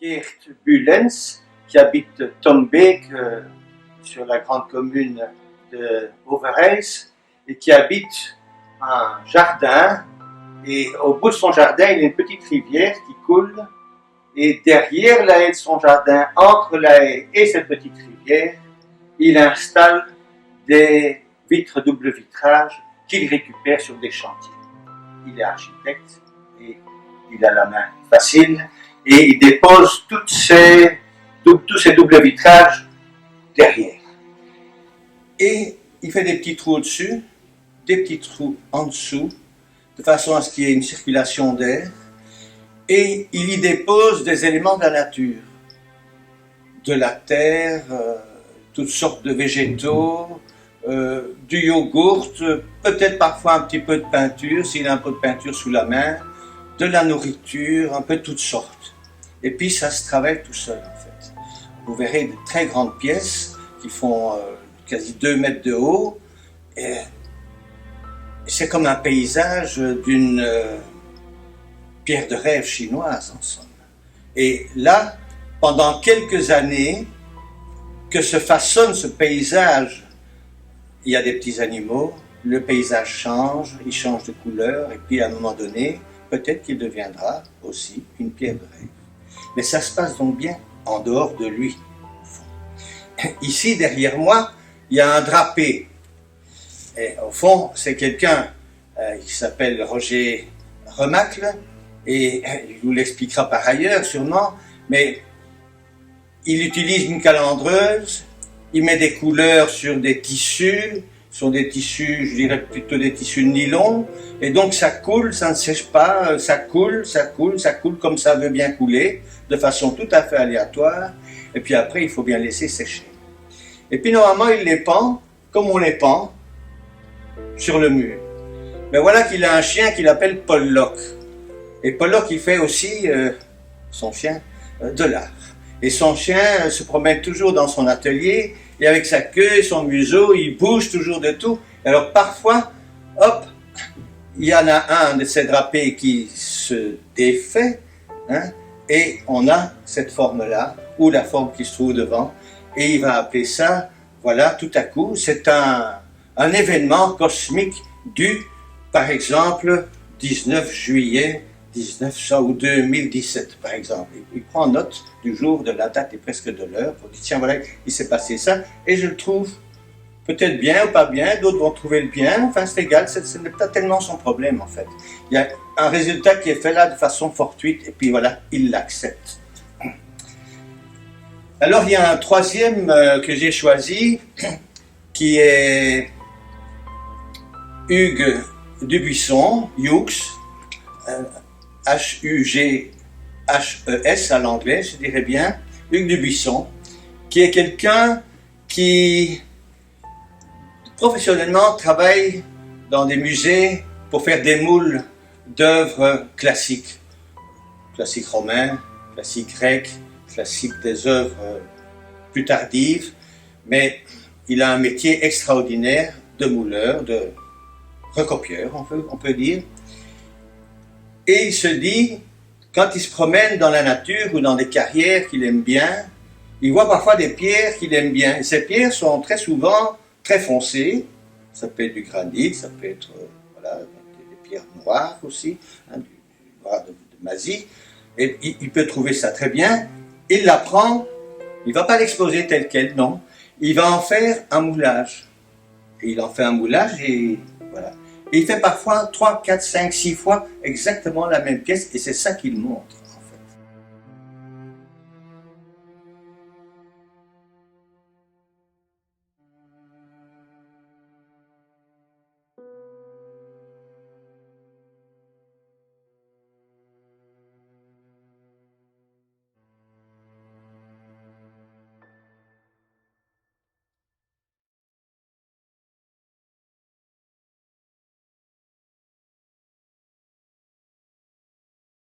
Geert Bulens, qui habite Tombeek, sur la grande commune de Overijs, et qui habite un jardin. Et au bout de son jardin, il y a une petite rivière qui coule. Et derrière la haie de son jardin, entre la haie et cette petite rivière, il installe des vitres double vitrage qu'il récupère sur des chantiers. Il est architecte et il a la main facile et il dépose tous ces doubles vitrages derrière. Et il fait des petits trous au-dessus, des petits trous en dessous, de façon à ce qu'il y ait une circulation d'air. Et il y dépose des éléments de la nature, de la terre, toutes sortes de végétaux, du yogourt, peut-être parfois un petit peu de peinture, s'il a un peu de peinture sous la main, de la nourriture, un peu de toutes sortes. Et puis ça se travaille tout seul en fait. Vous verrez de très grandes pièces qui font quasi 2 mètres de haut. Et c'est comme un paysage d'une pierre de rêve chinoise en somme. Et là, pendant quelques années, que se façonne ce paysage, il y a des petits animaux, le paysage change, il change de couleur, et puis à un moment donné, peut-être qu'il deviendra aussi une pierre de rêve. Mais ça se passe donc bien en dehors de lui. Ici, derrière moi, il y a un drapé. Et au fond, c'est quelqu'un qui s'appelle Roger Remacle, et il vous l'expliquera par ailleurs sûrement, mais il utilise une calandreuse, il met des couleurs sur des tissus, sur des tissus, je dirais plutôt des tissus de nylon, et donc ça coule, ça ne sèche pas, ça coule comme ça veut bien couler, de façon tout à fait aléatoire, et puis après il faut bien laisser sécher. Et puis normalement il les pend, comme on les pend, sur le mur. Mais voilà qu'il a un chien qu'il appelle Pollock. Et Pollock il fait aussi, son chien, de l'art. Et son chien se promène toujours dans son atelier, et avec sa queue et son museau, il bouge toujours de tout. Alors parfois, hop, il y en a un de ces drapés qui se défait, hein, et on a cette forme-là, ou la forme qui se trouve devant, et il va appeler ça, voilà, tout à coup, c'est un événement cosmique dû, par exemple, 19 juillet 1900 ou 2017 par exemple. Il prend note du jour, de la date et presque de l'heure pour dire tiens voilà, il s'est passé ça et je le trouve peut-être bien ou pas bien, d'autres vont trouver le bien, enfin c'est égal, ce n'est pas tellement son problème en fait. Il y a un résultat qui est fait là de façon fortuite et puis voilà, il l'accepte. Alors il y a un troisième que j'ai choisi qui est Hugues Dubuisson, Hughes, H-U-G-H-E-S à l'anglais, je dirais bien, Hugues Dubuisson, qui est quelqu'un qui professionnellement travaille dans des musées pour faire des moules d'œuvres classiques, classiques romains, classiques grecs, classiques des œuvres plus tardives, mais il a un métier extraordinaire de mouleur, de recopieur, on peut dire. Et il se dit, quand il se promène dans la nature ou dans des carrières qu'il aime bien, il voit parfois des pierres qu'il aime bien. Et ces pierres sont très souvent très foncées. Ça peut être du granit, ça peut être voilà, des pierres noires aussi, hein, du noir de Mazie. Et il peut trouver ça très bien. Il la prend, il ne va pas l'exposer telle quelle, non. Il va en faire un moulage. Et il en fait un moulage et voilà. Et il fait parfois 3, 4, 5, 6 fois exactement la même pièce et c'est ça qu'il montre.